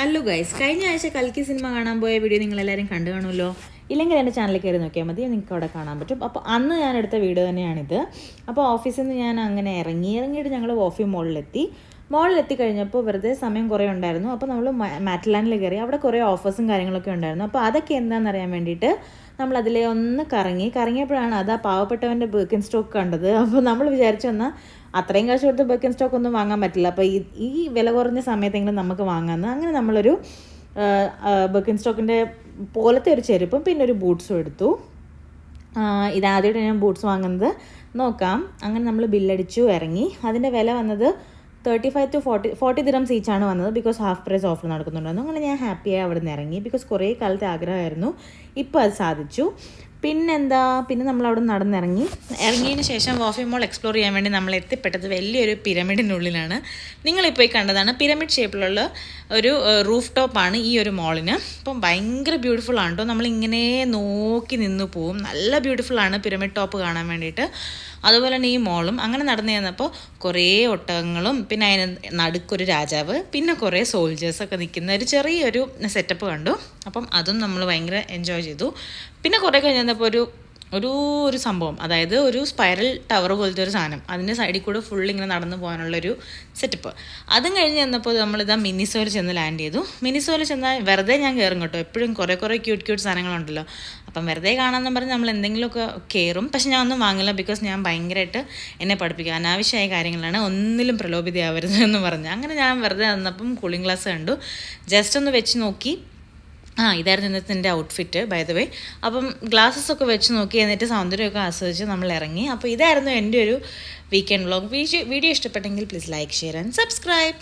Hello guys, കഴിഞ്ഞ ആഴ്ച കൽക്കി സിനിമ കാണാൻ പോയ വീഡിയോ നിങ്ങളെല്ലാവരും കണ്ടു കാണുമല്ലോ. ഇല്ലെങ്കിൽ എൻ്റെ ചാനലിൽ കയറി നോക്കിയാൽ മതി, നിങ്ങൾക്ക് അവിടെ കാണാൻ പറ്റും. അപ്പോൾ അന്ന് ഞാൻ എടുത്ത വീഡിയോ തന്നെയാണിത്. അപ്പോൾ ഓഫീസിൽ നിന്ന് ഞാൻ അങ്ങനെ ഇറങ്ങിയിട്ട് ഞങ്ങൾ ഓഫീസ് മോളിലെത്തി കഴിഞ്ഞപ്പോൾ വെറുതെ സമയം കുറേ ഉണ്ടായിരുന്നു. അപ്പോൾ നമ്മൾ മാറ്റ്ലാൻഡിൽ കയറി. അവിടെ കുറേ ഓഫേഴ്സും കാര്യങ്ങളൊക്കെ ഉണ്ടായിരുന്നു. അപ്പോൾ അതൊക്കെ എന്താണെന്നറിയാൻ വേണ്ടിയിട്ട് നമ്മളതിലെ ഒന്ന് കറങ്ങിയപ്പോഴാണ് അത് ആ പാവപ്പെട്ടവൻ്റെ ബർക്കിൻ സ്റ്റോക്ക് കണ്ടത്. അപ്പോൾ നമ്മൾ വിചാരിച്ചു വന്നാൽ അത്രയും കാശ് കൊടുത്ത് ബർക്കിൻ സ്റ്റോക്ക് ഒന്നും വാങ്ങാൻ പറ്റില്ല, അപ്പോൾ ഈ വില കുറഞ്ഞ സമയത്തെങ്കിലും നമുക്ക് വാങ്ങാമെന്ന് അങ്ങനെ നമ്മളൊരു ബർക്കിൻ സ്റ്റോക്കിൻ്റെ പോലത്തെ ഒരു ചെരുപ്പും പിന്നെ ഒരു ബൂട്ട്സും എടുത്തു. ഇതാദ്യമായിട്ട് ഞാൻ ബൂട്ട്സ് വാങ്ങുന്നത്. നോക്കാം. അങ്ങനെ നമ്മൾ ബില്ലടിച്ചു ഇറങ്ങി. അതിൻ്റെ വില വന്നത് 35 to 40 ദിറംസ് ഈച്ചാണ് വന്നത്. ബിക്കോസ് ഹാഫ് പ്രൈസ് ഓഫർ നടക്കുന്നുണ്ടായിരുന്നു. അങ്ങനെ ഞാൻ ഹാപ്പിയായി അവിടെ നിന്ന് ഇറങ്ങി. ബിക്കോസ് കുറേ കാലത്തെ ആഗ്രഹമായിരുന്നു, ഇപ്പോൾ അത് സാധിച്ചു. പിന്നെ നമ്മൾ അവിടെ ഇറങ്ങിയതിന് ശേഷം വോഫി മോൾ എക്സ്പ്ലോർ ചെയ്യാൻ വേണ്ടി നമ്മൾ എത്തിപ്പെട്ടത് വലിയൊരു പിരമിഡിനുള്ളിലാണ്. നിങ്ങളിപ്പോൾ ഈ കണ്ടതാണ് പിരമിഡ് ഷേപ്പിലുള്ള ഒരു റൂഫ് ടോപ്പാണ് ഈ ഒരു മോളിന്. അപ്പം ഭയങ്കര ബ്യൂട്ടിഫുൾ ആണ് കേട്ടോ. നമ്മളിങ്ങനെ നോക്കി നിന്ന് പോവും. നല്ല ബ്യൂട്ടിഫുള്ളാണ് പിരമിഡ് ടോപ്പ് കാണാൻ വേണ്ടിയിട്ട്. അതുപോലെ തന്നെ ഈ മോളും. അങ്ങനെ നടന്നു ചെന്നപ്പോൾ കുറേ ഒട്ടകങ്ങളും പിന്നെ അതിന് നടുക്കൊരു രാജാവ് പിന്നെ കുറേ സോൾജേഴ്സൊക്കെ നിൽക്കുന്ന ഒരു ചെറിയൊരു സെറ്റപ്പ് കണ്ടു. അപ്പം അതും നമ്മൾ ഭയങ്കര എൻജോയ് ചെയ്തു. പിന്നെ കുറേ കഴിഞ്ഞപ്പോൾ ഒരു സംഭവം, അതായത് ഒരു സ്പൈറൽ ടവർ പോലത്തെ ഒരു സാധനം, അതിൻ്റെ സൈഡിൽ കൂടെ ഫുൾ ഇങ്ങനെ നടന്നു പോകാനുള്ളൊരു സെറ്റപ്പ്. അതും കഴിഞ്ഞ് ചെന്നപ്പോൾ നമ്മളിതാ മിനിസോയിൽ ചെന്ന് ലാൻഡ് ചെയ്തു. മിനിസോയിൽ ചെന്നാൽ വെറുതെ ഞാൻ കയറും കേട്ടോ. എപ്പോഴും കുറേ ക്യൂട്ട് സാധനങ്ങളുണ്ടല്ലോ. അപ്പം വെറുതെ കാണാമെന്ന് പറഞ്ഞ് നമ്മൾ എന്തെങ്കിലുമൊക്കെ കയറും. പക്ഷെ ഞാൻ ഒന്നും വാങ്ങില്ല. ബിക്കോസ് ഞാൻ ഭയങ്കരമായിട്ട് എന്നെ പഠിപ്പിക്കുക അനാവശ്യമായ കാര്യങ്ങളാണ്, ഒന്നിലും പ്രലോഭിതയാവരുത് എന്ന് പറഞ്ഞു. അങ്ങനെ ഞാൻ വെറുതെ വന്നപ്പം കൂളിംഗ് ഗ്ലാസ് കണ്ടു. ജസ്റ്റ് ഒന്ന് വെച്ച് നോക്കി. ഇതായിരുന്നു ഇന്നത്തെ എൻ്റെ ഔട്ട്ഫിറ്റ് ബൈ ദ വേ. അപ്പം ഗ്ലാസ്സൊക്കെ വെച്ച് നോക്കി, എന്നിട്ട് സൗന്ദര്യമൊക്കെ ആസ്വദിച്ച് നമ്മൾ ഇറങ്ങി. അപ്പോൾ ഇതായിരുന്നു എൻ്റെ ഒരു വീക്കെൻഡ് വ്ളോഗ്. വീഡിയോ ഇഷ്ടപ്പെട്ടെങ്കിൽ please like, share and subscribe.